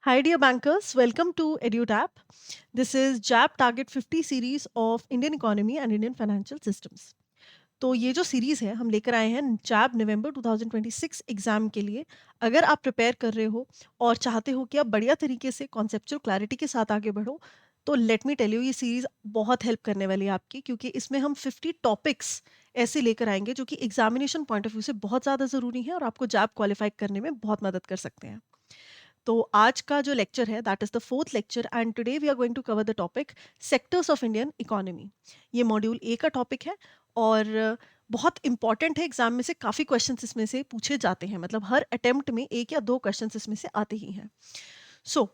Hi, dear bankers. Welcome to EduTap. This is JAP Target 50 series of Indian economy and Indian financial systems. तो ये जो series है हम लेकर आए हैं जैब नवंबर 2026 एग्ज़ाम के लिए। अगर आप प्रिपेयर कर रहे हो और चाहते हो कि आप बढ़िया तरीके से कॉन्सेप्चुअल क्लैरिटी के साथ आगे बढ़ो, तो लेट मी टेल यू ये सीरीज़ बहुत हेल्प करने वाली है आपकी, क्योंकि इसमें हम 50 टॉपिक्स ऐसे लेकर आएंगे जो कि एग्जामिनेशन पॉइंट ऑफ व्यू से बहुत ज़्यादा ज़रूरी है और आपको जैब क्वालिफाई करने में बहुत मदद कर सकते हैं। तो आज का जो लेक्चर है that is the fourth lecture and today we are going to cover the topic sectors of Indian economy. ये मॉड्यूल ए का टॉपिक है और बहुत इंपॉर्टेंट है। एग्जाम में से काफ़ी क्वेश्चंस इसमें से पूछे जाते हैं, मतलब हर अटेम्प्ट में एक या दो क्वेश्चंस इसमें से आते ही हैं। So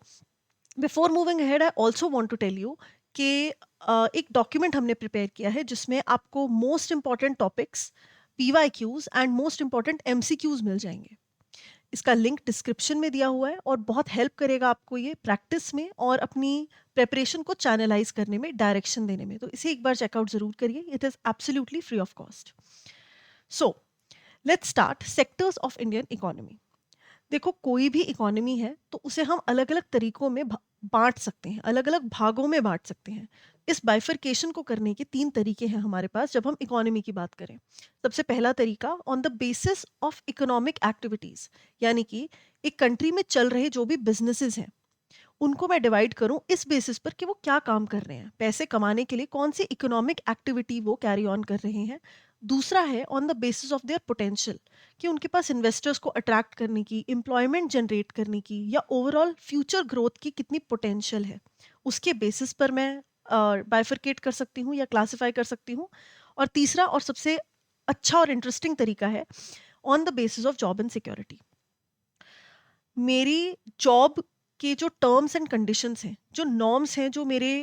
before moving ahead I also want to tell you कि एक डॉक्यूमेंट हमने प्रिपेयर किया है जिसमें आपको most important topics, PYQs and most important MCQs मिल जाएंगे। इसका लिंक डिस्क्रिप्शन में दिया हुआ है और बहुत हेल्प करेगा आपको ये प्रैक्टिस में और अपनी प्रेपरेशन को चैनलाइज करने में, डायरेक्शन देने में। तो इसे एक बार चेकआउट जरूर करिए, it is absolutely free of cost. So let's start sectors of Indian economy. देखो, कोई भी इकोनॉमी है तो उसे हम अलग अलग तरीकों में बांट सकते हैं, अलग अलग भागों में बांट सकते हैं। इस बाइफरकेशन को करने के तीन तरीके हैं हमारे पास जब हम इकोनॉमी की बात करें। सबसे पहला तरीका on the basis of economic activities, यानी कि एक कंट्री में चल रहे जो भी बिजनेसेस हैं उनको मैं डिवाइड करूं इस बेसिस पर कि वो क्या काम कर रहे हैं, पैसे कमाने के लिए कौन सी इकोनॉमिक एक्टिविटी वो कैरी ऑन कर रहे हैं। दूसरा है on the basis of their potential, कि उनके पास इन्वेस्टर्स को अट्रैक्ट करने की, एम्प्लॉयमेंट जनरेट करने की या ओवरऑल फ्यूचर ग्रोथ की कितनी पोटेंशियल है, उसके बेसिस पर मैं बाइफरकेट कर सकती हूँ या क्लासिफाई कर सकती हूँ। और तीसरा और सबसे अच्छा और इंटरेस्टिंग तरीका है on the basis of job and security. मेरी जॉब के जो टर्म्स एंड कंडीशंस हैं, जो नॉर्म्स हैं, जो मेरे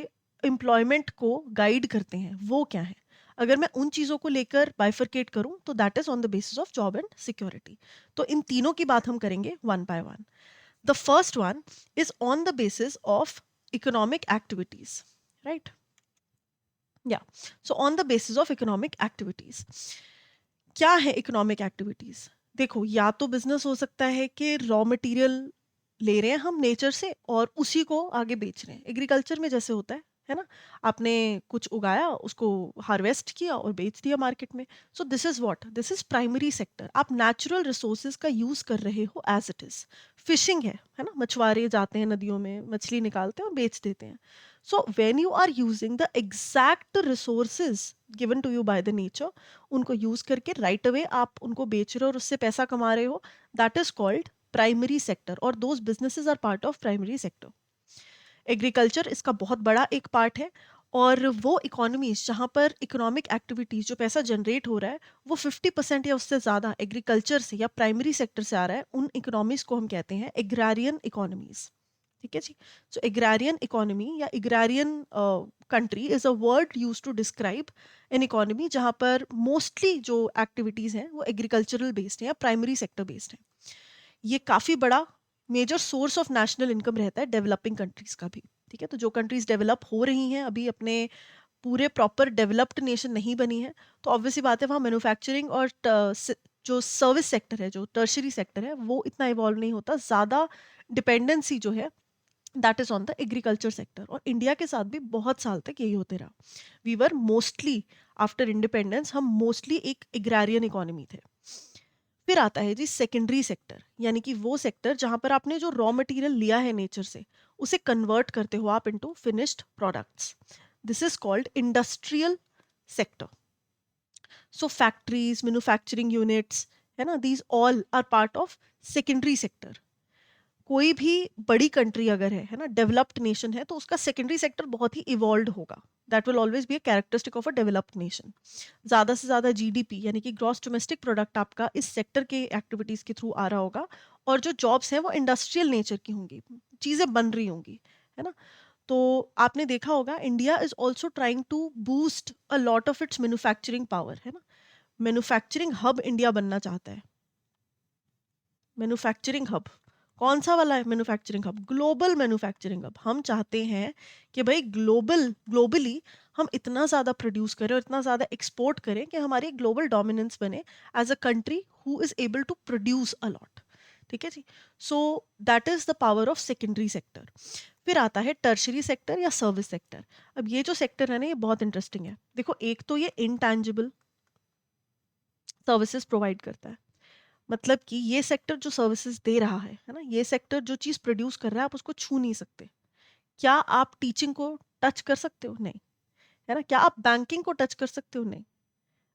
एम्प्लॉयमेंट को गाइड करते हैं, वो क्या है। अगर मैं उन चीज़ों को लेकर बाइफरकेट करूं तो that is on the basis of job and security. तो इन तीनों की बात हम करेंगे one by one. The first one is on the basis of economic activities, right. या so on the basis of economic activities, क्या है इकोनॉमिक एक्टिविटीज? देखो, या तो बिजनेस हो सकता है कि रॉ मटेरियल ले रहे हैं हम नेचर से और उसी को आगे बेच रहे हैं। एग्रीकल्चर में जैसे होता है ना, आपने कुछ उगाया, उसको हार्वेस्ट किया और बेच दिया मार्केट में। So this is what, this is primary sector. आप नेचुरल रिसोर्सेज का यूज कर रहे हो एज इट इज। फिशिंग है ना, मछुआरे जाते हैं नदियों में, मछली निकालते हैं और बेच देते हैं। So when you are using the exact resources given to you by the nature, उनको यूज करके राइट अवे आप उनको बेच रहे हो और उससे पैसा कमा रहे हो, that is called primary sector, और those businesses are part of primary sector. Agriculture इसका बहुत बड़ा एक पार्ट है। और वो इकोनॉमीज जहाँ पर इकोनॉमिक एक्टिविटीज, जो पैसा जनरेट हो रहा है, वो 50% या उससे ज़्यादा एग्रीकल्चर से या प्राइमरी सेक्टर से आ रहा है, उन इकोनॉमीज को हम कहते हैं एग्रारियन इकोनॉमीज। ठीक है जी। सो एग्रारियन इकोनॉमी या agrarian country is a word use to describe an economy जहाँ पर मोस्टली जो एक्टिविटीज़ हैं वो एग्रीकल्चरल बेस्ड हैं या प्राइमरी सेक्टर बेस्ड हैं। ये काफ़ी बड़ा major source of national income रहता है डेवलपिंग कंट्रीज का भी। ठीक है, तो जो कंट्रीज डेवलप हो रही हैं अभी, अपने पूरे प्रॉपर डेवलप्ड नेशन नहीं बनी है, तो ऑब्वियसली बात है वहाँ मैन्युफैक्चरिंग और जो सर्विस सेक्टर है, जो टर्शरी सेक्टर है, वो इतना इवॉल्व नहीं होता। ज़्यादा डिपेंडेंसी जो है that is on the agriculture sector. और इंडिया के साथ भी बहुत साल तक यही होते रहा। We were mostly after independence, हम मोस्टली एक एग्रारियन इकोनॉमी थे। फिर आता है जी सेकेंडरी सेक्टर, यानी कि वो सेक्टर जहां पर आपने जो रॉ मटेरियल लिया है नेचर से, उसे कन्वर्ट करते हो आप into finished products. This is called industrial sector. So factories, manufacturing units, है ना, these all are part of secondary sector. कोई भी बड़ी कंट्री अगर है ना, डेवलप्ड नेशन है, तो उसका सेकेंडरी सेक्टर बहुत ही इवॉल्व होगा। That will always be a characteristic of a developed nation. ज़्यादा से ज़्यादा जीडीपी, यानी कि ग्रॉस डोमेस्टिक प्रोडक्ट, आपका इस सेक्टर के एक्टिविटीज़ के थ्रू आ रहा होगा। और जो जॉब्स हैं वो इंडस्ट्रियल नेचर की होंगी, चीज़ें बन रही होंगी, है ना। तो आपने देखा होगा India is also trying to boost a lot of its manufacturing power, है ना। मैन्युफैक्चरिंग हब इंडिया बनना चाहता है। मैन्युफैक्चरिंग हब कौन सा वाला है? Manufacturing hub, global manufacturing hub. हम चाहते हैं कि भाई ग्लोबली हम इतना ज़्यादा प्रोड्यूस करें और इतना ज़्यादा एक्सपोर्ट करें कि हमारी ग्लोबल डोमिनेंस बने as a country who is able to produce a lot. ठीक है जी। So that is the power of secondary sector. फिर आता है टर्शरी सेक्टर या सर्विस सेक्टर। अब ये जो सेक्टर है ना, ये बहुत इंटरेस्टिंग है। देखो, एक तो ये इंटैंजिबल सर्विसेज प्रोवाइड करता है। मतलब कि ये सेक्टर जो सर्विसेज दे रहा है ना, ये सेक्टर जो चीज़ प्रोड्यूस कर रहा है, आप उसको छू नहीं सकते। क्या आप टीचिंग को टच कर सकते हो? नहीं। है ना? क्या आप बैंकिंग को टच कर सकते हो? नहीं।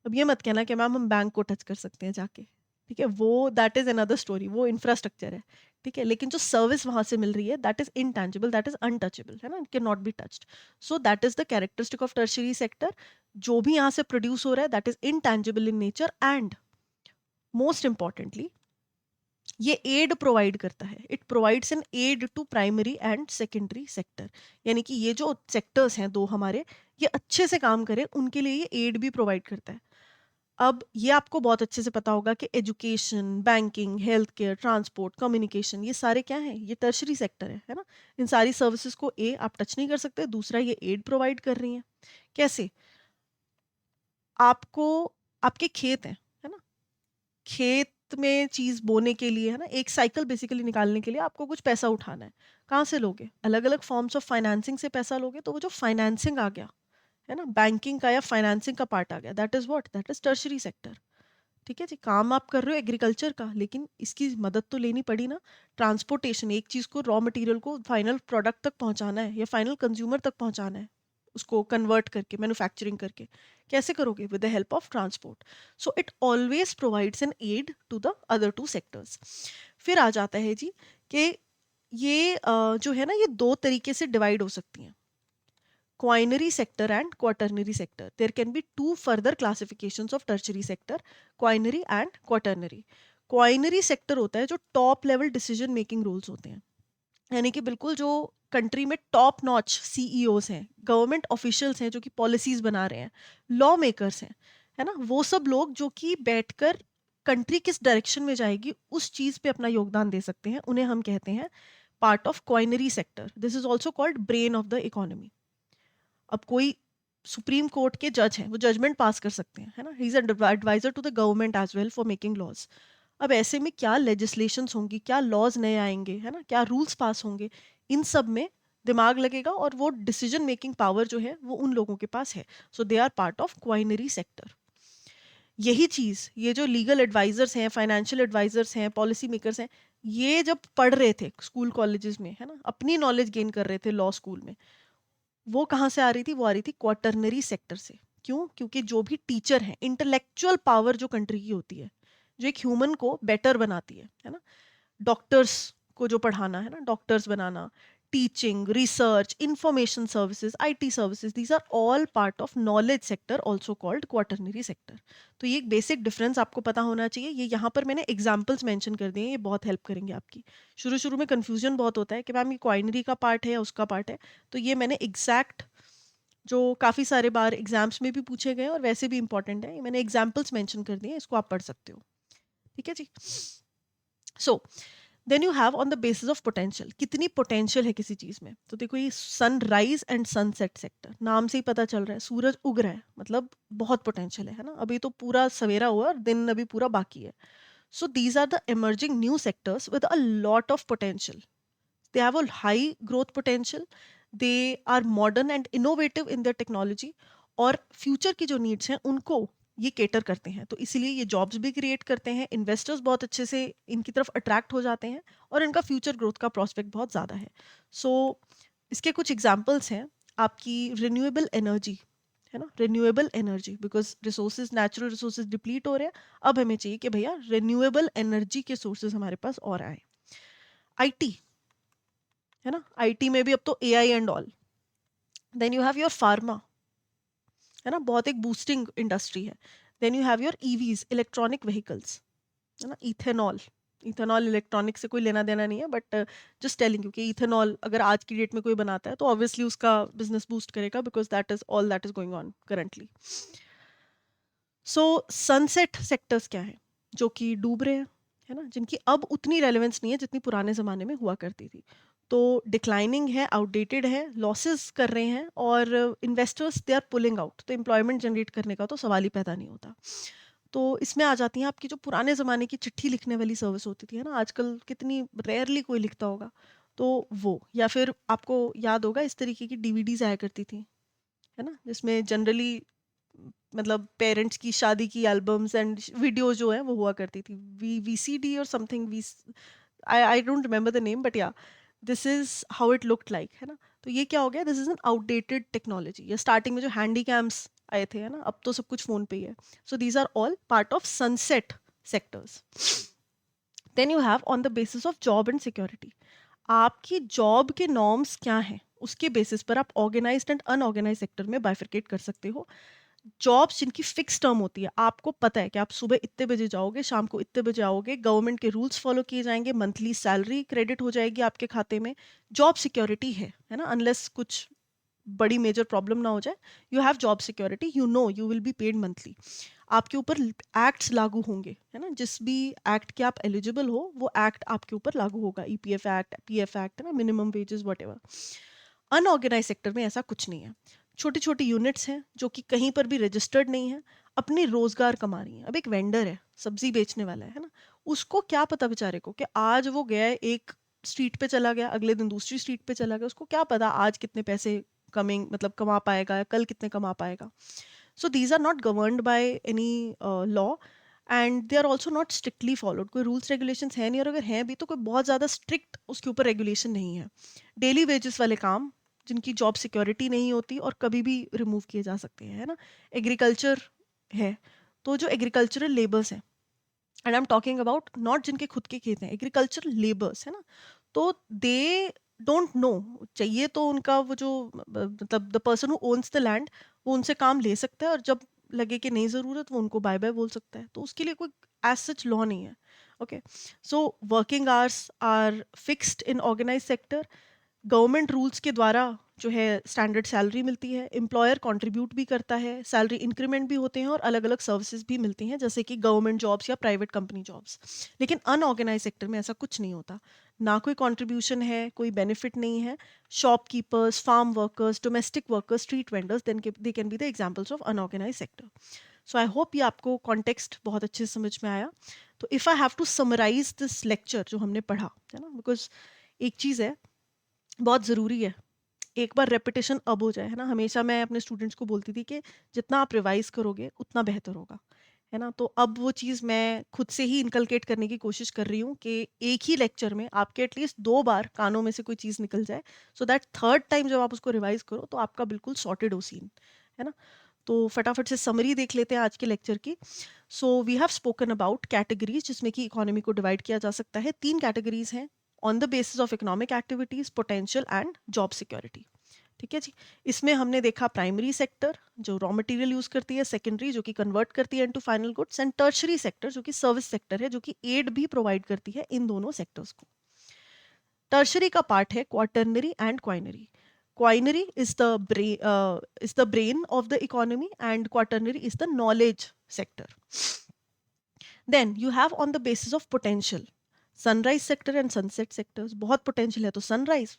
अब ये मत कहना कि मैम हम बैंक को टच कर सकते हैं जाके। ठीक है, वो दैट इज अनदर स्टोरी, वो इंफ्रास्ट्रक्चर है। ठीक है, लेकिन जो सर्विस वहां से मिल रही है, that is intangible, that is untouchable, है ना, it can not be touched. So that is the characteristic of tertiary sector. जो भी यहाँ से प्रोड्यूस हो रहा है, that is intangible in nature, and most importantly ये एड प्रोवाइड करता है। It provides an aid to primary and secondary sector. यानी कि ये जो सेक्टर्स हैं दो हमारे, ये अच्छे से काम करें उनके लिए ये एड भी प्रोवाइड करता है। अब ये आपको बहुत अच्छे से पता होगा कि education, banking, health care, transport, communication, ये सारे क्या हैं? ये टर्शरी सेक्टर है ना? इन सारी सर्विसेज को आप टच नहीं कर सकते, दूसरा ये एड प्रोवाइड कर रही हैं। कैसे? आपको, आपके खेत हैं, है ना? खेत में चीज बोने के लिए, है ना, एक साइकिल बेसिकली निकालने के लिए आपको कुछ पैसा उठाना है। कहाँ से लोगे? अलग अलग फॉर्म्स ऑफ फाइनेंसिंग से पैसा लोगे। तो वो जो फाइनेंसिंग आ गया, है ना, बैंकिंग का या फाइनेंसिंग का पार्ट आ गया, that is what, that is tertiary sector. ठीक है जी। काम आप कर रहे हो एग्रीकल्चर का, लेकिन इसकी मदद तो लेनी पड़ी ना। ट्रांसपोर्टेशन, एक चीज को, रॉ मटेरियल को फाइनल प्रोडक्ट तक पहुंचाना है या फाइनल कंज्यूमर तक पहुंचाना है, उसको कन्वर्ट करके, मैन्युफैक्चरिंग करके। कैसे करोगे? With the help of transport. So it always provides an aid to the other two sectors. फिर आ जाता है जी कि ये जो है ना, ये दो तरीके से डिवाइड हो सकती हैं, quinary sector and quaternary sector. There can be two further classifications of tertiary sector, quinary and quaternary. Quinary sector होता है जो top level decision making roles होते हैं, यानी कि बिल्कुल जो कंट्री में टॉप नॉच सीईओज हैं, गवर्नमेंट ऑफिशियल्स हैं जो कि पॉलिसीज बना रहे हैं, लॉ मेकर्स हैं, है ना, वो सब लोग जो कि बैठकर कंट्री किस डायरेक्शन में जाएगी उस चीज पे अपना योगदान दे सकते हैं, उन्हें हम कहते हैं part of quinary sector. This is also called brain of the economy. अब कोई सुप्रीम कोर्ट के जज हैं, वो जजमेंट पास कर सकते हैं, है ना, he is advisor to the government as well for making laws. अब ऐसे में क्या लेजिस्लेशंस होंगी, क्या लॉज नए आएंगे, है ना, क्या रूल्स पास होंगे, इन सब में दिमाग लगेगा, और वो डिसीजन मेकिंग पावर जो है वो उन लोगों के पास है। So they are part of quinary sector. यही चीज ये जो लीगल एडवाइजर्स हैं, फाइनेंशियल एडवाइजर्स हैं, पॉलिसी मेकर्स हैं, ये जब पढ़ रहे थे स्कूल कॉलेजेस में, है ना, अपनी नॉलेज गेन कर रहे थे लॉ स्कूल में, वो कहाँ से आ रही थी? वो आ रही थी क्वार्टरनरी सेक्टर से। क्यों? क्योंकि जो भी टीचर है, इंटेलेक्चुअल पावर जो कंट्री की होती है, जो एक ह्यूमन को बेटर बनाती है ना, डॉक्टर्स को जो पढ़ाना है ना, डॉक्टर्स बनाना, teaching, research, information services, IT services, these are all part of knowledge sector, also called quaternary sector. तो ये एक बेसिक डिफरेंस आपको पता होना चाहिए। ये यहाँ पर मैंने एग्जाम्पल्स मेंशन कर दिए हैं, ये बहुत हेल्प करेंगे आपकी। शुरू शुरू में कंफ्यूजन बहुत होता है कि मैम ये क्वाइनरी का पार्ट है या उसका पार्ट है। तो ये मैंने एग्जैक्ट, जो काफ़ी सारे बार एग्जाम्स में भी पूछे गए और वैसे भी इंपॉर्टेंट है, ये मैंने एग्जाम्पल्स मेंशन कर दिए हैं, इसको आप पढ़ सकते हो। ठीक है जी। So then you have on the basis of potential, कितनी पोटेंशियल है किसी चीज में। तो देखो, ये सनराइज एंड सनसेट सेक्टर, नाम से ही पता चल रहा है, सूरज उग रहा है, मतलब बहुत पोटेंशियल है ना। अभी तो पूरा सवेरा हुआ और दिन अभी पूरा बाकी है। So these are the emerging new sectors with a lot of potential. They have a high growth potential, they are modern and innovative in their technology, और फ्यूचर की जो नीड्स हैं उनको ये केटर करते हैं। तो इसीलिए ये जॉब्स भी क्रिएट करते हैं, इन्वेस्टर्स बहुत अच्छे से इनकी तरफ अट्रैक्ट हो जाते हैं, और इनका फ्यूचर ग्रोथ का प्रोस्पेक्ट बहुत ज़्यादा है। सो इसके कुछ एग्जाम्पल्स हैं आपकी रिन्यूएबल एनर्जी, है ना, renewable energy, because resources, natural resources deplete हो रहे हैं। अब हमें चाहिए कि भैया रिन्यूएबल एनर्जी के सोर्सेज हमारे पास और आए। आईटी, है ना, आईटी में भी अब तो AI and all. Then you have your pharma, है ना, बहुत एक बूस्टिंग इंडस्ट्री है। Then you have your EVs, electronic vehicles, है ना, इथेनॉल। इथेनॉल इलेक्ट्रॉनिक से कोई लेना देना नहीं है, बट जस्ट टेलिंग यू कि इथेनॉल अगर आज की डेट में कोई बनाता है तो ऑब्वियसली उसका बिजनेस बूस्ट करेगा, because that is all that is going on currently. So sunset sectors क्या है? जो कि डूब रहे हैं, है ना, जिनकी अब उतनी रेलेवेंस नहीं है जितनी पुराने ज़माने में हुआ करती थी। तो डिक्लाइनिंग है, आउटडेटेड है, लॉसेस कर रहे हैं, और investors they are pulling out, तो एम्प्लॉयमेंट जनरेट करने का तो सवाल ही पैदा नहीं होता। तो इसमें आ जाती हैं आपकी जो पुराने ज़माने की चिट्ठी लिखने वाली सर्विस होती थी, है ना? आजकल कितनी रेयरली कोई लिखता होगा, तो वो। या फिर आपको याद होगा इस तरीके की डीवीडीज़ आया करती थी, है ना? जिसमें जनरली मतलब पेरेंट्स की शादी की एल्बम्स एंड वीडियोज़ जो हैं वो हुआ करती थी। वीसीडी और something I don't remember the name, but yeah this is how it looked like, है ना? तो ये क्या हो गया, this is an outdated technology. या स्टार्टिंग में जो हैंडी कैम्स आए थे, है ना? अब तो सब कुछ फ़ोन पे ही है। So these are all part of sunset sectors. Then you have on the basis of job and security. आपकी जॉब के नॉर्म्स क्या हैं, उसके बेसिस पर आप ऑर्गेनाइज्ड एंड अनऑर्गेनाइज्ड सेक्टर में बाइफरकेट कर सकते हो। जॉब्स जिनकी फिक्स टर्म होती है, आपको पता है कि आप सुबह इतने बजे जाओगे, शाम को इतने बजे आओगे, गवर्नमेंट के रूल्स फॉलो किए जाएंगे, मंथली सैलरी क्रेडिट हो जाएगी आपके खाते में। जॉब सिक्योरिटी है ना? अनलेस कुछ बड़ी मेजर प्रॉब्लम ना हो जाए, you have job security, you know you will be paid monthly. आपके ऊपर एक्ट्स लागू होंगे, है ना? जिस भी एक्ट के आप एलिजिबल हो वो एक्ट आपके ऊपर लागू होगा, ईपीएफ एक्ट, पीएफ एक्ट, है ना? Minimum wages what. Unorganised sector में ऐसा कुछ नहीं है। छोटी छोटी यूनिट्स हैं जो कि कहीं पर भी रजिस्टर्ड नहीं है, अपनी रोजगार कमा रही हैं। अब एक वेंडर है, सब्जी बेचने वाला है ना? उसको क्या पता बेचारे को कि आज वो गया है एक स्ट्रीट पे चला गया, अगले दिन दूसरी स्ट्रीट पे चला गया, उसको क्या पता आज कितने पैसे कमिंग मतलब कमा पाएगा या कल कितने कमा पाएगा। So these are not governed by any law and they are also not strictly followed. कोई रूल्स रेगुलेशंस है नहीं, और अगर हैं भी तो कोई बहुत ज़्यादा स्ट्रिक्ट उसके ऊपर रेगुलेशन नहीं है। डेली वेजेस वाले काम जिनकी जॉब सिक्योरिटी नहीं होती और कभी भी रिमूव किए जा सकते हैं, है ना? एग्रीकल्चर है, तो जो एग्रीकल्चरल लेबर्स हैं, and I am talking about not जिनके खुद के खेत हैं, एग्रीकल्चरल लेबर्स, है ना? तो दे डोंट नो, चाहिए तो उनका वो जो मतलब the person who owns the land, वो उनसे काम ले सकता है, और जब लगे कि नहीं ज़रूरत वो उनको बाय बाय बोल सकता है। तो उसके लिए कोई एज सच लॉ नहीं है। Okay, so working hours are fixed in organised sector. Government rules के द्वारा जो है स्टैंडर्ड सैलरी मिलती है, एम्प्लॉयर कंट्रीब्यूट भी करता है, सैलरी इंक्रीमेंट भी होते हैं, और अलग अलग सर्विसेज भी मिलती हैं जैसे कि गवर्नमेंट जॉब्स या प्राइवेट कंपनी जॉब्स। लेकिन अनऑर्गेनाइज सेक्टर में ऐसा कुछ नहीं होता, ना कोई कंट्रीब्यूशन है, कोई बेनिफिट नहीं है। Shopkeepers, farm workers, domestic workers, street vendors, then they can be the examples of unorganised sector. So I hope ये आपको कॉन्टेक्स्ट बहुत अच्छे से समझ में आया। तो if I have to summarise this lecture जो हमने पढ़ा, है ना, बिकॉज एक चीज़ है बहुत ज़रूरी है, एक बार रेपिटेशन अब हो जाए, है ना? हमेशा मैं अपने स्टूडेंट्स को बोलती थी कि जितना आप रिवाइज करोगे उतना बेहतर होगा, है ना? तो अब वो चीज़ मैं खुद से ही इनकलकेट करने की कोशिश कर रही हूँ कि एक ही लेक्चर में आपके एटलीस्ट 2 बार कानों में से कोई चीज़ निकल जाए, सो दैट थर्ड टाइम जब आप उसको रिवाइज करो तो आपका बिल्कुल सॉर्टेड हो सीन, है ना? तो फटाफट से समरी देख लेते हैं आज के लेक्चर की। So we have spoken about categories, जिसमें कि इकोनॉमी को डिवाइड किया जा सकता है। 3 कैटेगरीज हैं, on the basis of economic activities, potential and job security. ठीक है जी। इसमें हमने देखा प्राइमरी सेक्टर जो रॉ मटेरियल यूज करती है, सेकेंडरी जो कि कन्वर्ट करती है into final goods, and tertiary sector जो कि सर्विस सेक्टर है, जो कि एड भी प्रोवाइड करती है इन दोनों सेक्टर्स को। टर्शरी का पार्ट है quaternary and quinary. Quinary is the brain of the economy and quaternary is the knowledge sector. Then you have on the basis of potential sunrise sector and sunset sectors. बहुत potential है तो sunrise,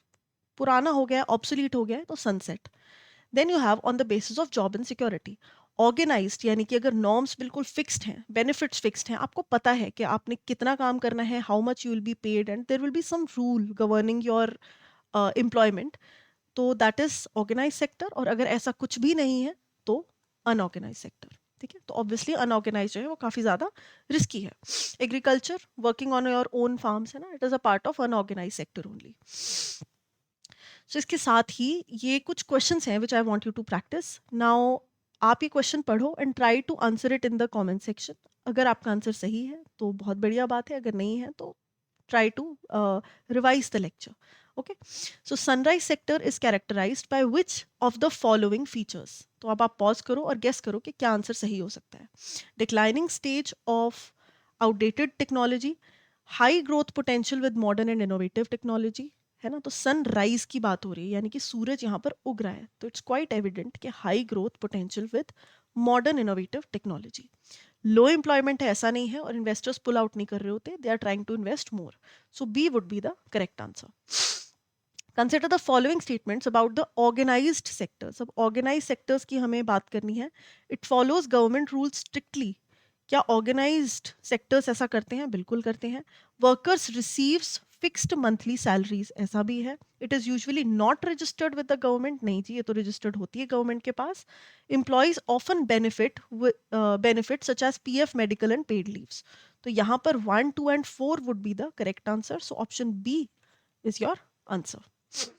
पुराना हो गया, obsolete हो गया है तो sunset. Then you have on the basis of job and security organised, यानी कि अगर नॉर्म्स बिल्कुल फिक्स्ड हैं, बेनिफिट्स फिक्स्ड हैं, आपको पता है कि आपने कितना काम करना है, how much you will be paid, and there will be some rule governing your employment, तो दैट इज ऑर्गेनाइज सेक्टर। और अगर ऐसा कुछ भी नहीं है तो अनऑर्गेनाइज सेक्टर। ठीक है, तो ऑब्वियसली अनऑर्गेनाइज जो है वो काफ़ी ज़्यादा रिस्की है। Agriculture, working on your own farms, है ना, it is a part of unorganised sector only. So इसके साथ ही ये कुछ क्वेश्चंस हैं which I want you to practise now. आप ये क्वेश्चन पढ़ो and try to answer it in the comment section. अगर आपका आंसर सही है तो बहुत बढ़िया बात है, अगर नहीं है तो try to revise the lecture. Okay, so sunrise sector is characterized by which of the following features? तो अब आप पॉज करो और गेस करो कि क्या आंसर सही हो सकता है। Declining stage of outdated technology, high growth potential with modern and innovative technology, है ना? तो सनराइज की बात हो रही है, यानी कि सूरज यहाँ पर उग रहा है, तो इट्स क्वाइट एविडेंट कि high growth potential with modern innovative technology. Low employment है ऐसा नहीं है, और इन्वेस्टर्स पुल आउट नहीं कर रहे होते, they are trying to invest more, so B would be the correct answer. Consider the following statements about the organised sectors. अब ऑर्गेनाइज सेक्टर्स की हमें बात करनी है। It follows government rules strictly क्या ऑर्गेनाइज्ड सेक्टर्स ऐसा करते हैं? बिल्कुल करते हैं। Workers receives fixed monthly salaries, ऐसा भी है। It is usually not registered with the government, नहीं जी, ये तो रजिस्टर्ड होती है गवर्नमेंट के पास। Employees often benefit such as PF, medical and paid leaves. तो यहाँ पर 1, 2 and 4 would be the correct answer, so option B is your answer.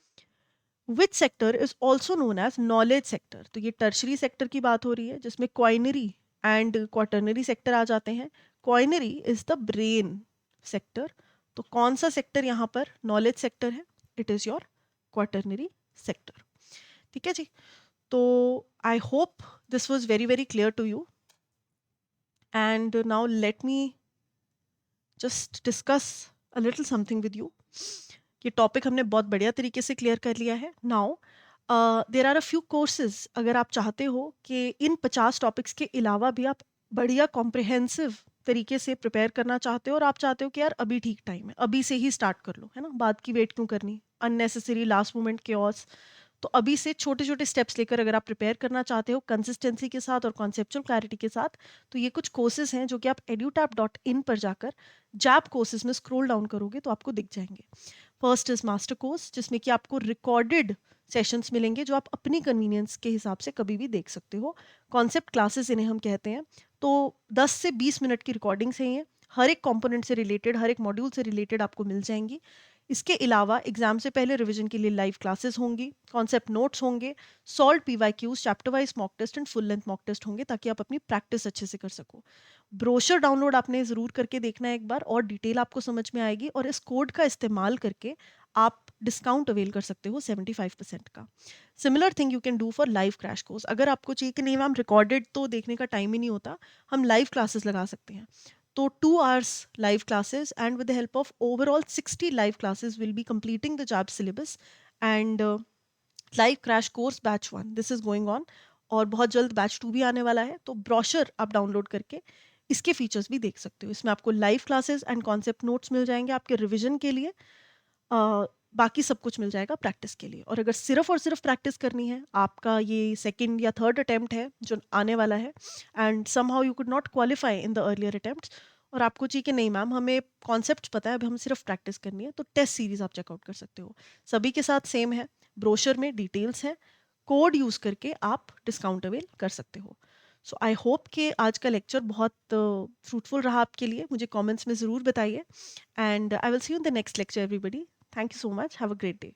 Which sector is also known as knowledge sector? तो ये tertiary sector की बात हो रही है, जिसमें क्वाइनरी एंड क्वाटरनरी सेक्टर आ जाते हैं। Quinary is the brain sector, तो कौन सा सेक्टर यहाँ पर नॉलेज सेक्टर है? It is your quaternary sector. ठीक है जी, तो I hope this was very very clear to you, and now let me just discuss a little something with you. ये टॉपिक हमने बहुत बढ़िया तरीके से क्लियर कर लिया है। Now there are a few courses, अगर आप चाहते हो कि इन 50 टॉपिक्स के अलावा भी आप बढ़िया कॉम्प्रिहेंसिव तरीके से प्रिपेयर करना चाहते हो, और आप चाहते हो कि यार अभी ठीक टाइम है, अभी से ही स्टार्ट कर लो, है ना, बाद की वेट क्यों करनी, अननेसेसरी लास्ट मोमेंट केओस। तो अभी से छोटे छोटे स्टेप्स लेकर अगर आप प्रिपेयर करना चाहते हो कंसिस्टेंसी के साथ और कॉन्सेप्चुअल क्लैरिटी के साथ, तो ये कुछ कोर्सेज हैं जो कि आप edutap.in पर जाकर जैप कोर्सेज में स्क्रॉल डाउन करोगे तो आपको दिख जाएंगे। फर्स्ट इज मास्टर कोर्स, जिसमें कि आपको रिकॉर्डेड सेशंस मिलेंगे जो आप अपनी कन्वीनियंस के हिसाब से कभी भी देख सकते हो। कॉन्सेप्ट क्लासेस इन्हें हम कहते हैं। तो 10 से 20 मिनट की रिकॉर्डिंग्स हैं ये, हर एक कंपोनेंट से रिलेटेड, हर एक मॉड्यूल से रिलेटेड आपको मिल जाएंगी। इसके अलावा एग्जाम से पहले रिवीजन के लिए लाइव क्लासेस होंगी, कॉन्सेप्ट नोट्स होंगे, solve PYQs, chapter wise mock test and full length mock test होंगे, ताकि आप अपनी प्रैक्टिस अच्छे से कर सको। ब्रोशर डाउनलोड आपने ज़रूर करके देखना है एक बार, और डिटेल आपको समझ में आएगी, और इस कोड का इस्तेमाल करके आप डिस्काउंट अवेल कर सकते हो 75% का। Similar thing you can do for live crash course. अगर आपको चाहिए कि नहीं मैम रिकॉर्डेड तो देखने का टाइम ही नहीं होता, हम लाइव क्लासेस लगा सकते हैं। तो 2 hours live classes, and with the help of overall 60 live classes we'll be completing the JAB syllabus, and live crash course batch 1 this is going on, और बहुत जल्द बैच 2 भी आने वाला है। तो ब्रोशर आप डाउनलोड करके इसके फीचर्स भी देख सकते हो। इसमें आपको live classes and concept notes मिल जाएंगे आपके रिविजन के लिए, बाकी सब कुछ मिल जाएगा प्रैक्टिस के लिए। और अगर सिर्फ और सिर्फ प्रैक्टिस करनी है, आपका ये सेकंड या थर्ड अटेम्प्ट है जो आने वाला है, and somehow you could not qualify in the earlier attempts, और आपको चाहिए कि नहीं मैम हमें कॉन्सेप्ट पता है, अब हम सिर्फ प्रैक्टिस करनी है, तो टेस्ट सीरीज आप चेकआउट कर सकते हो। सभी के साथ सेम है, ब्रोशर में डिटेल्स है, कोड यूज़ करके आप डिस्काउंट अवेल कर सकते हो। सो आई होप कि आज का लेक्चर बहुत फ्रूटफुल रहा आपके लिए। मुझे कमेंट्स में ज़रूर बताइए, and I will see you in the next lecture, everybody. Thank you so much. Have a great day.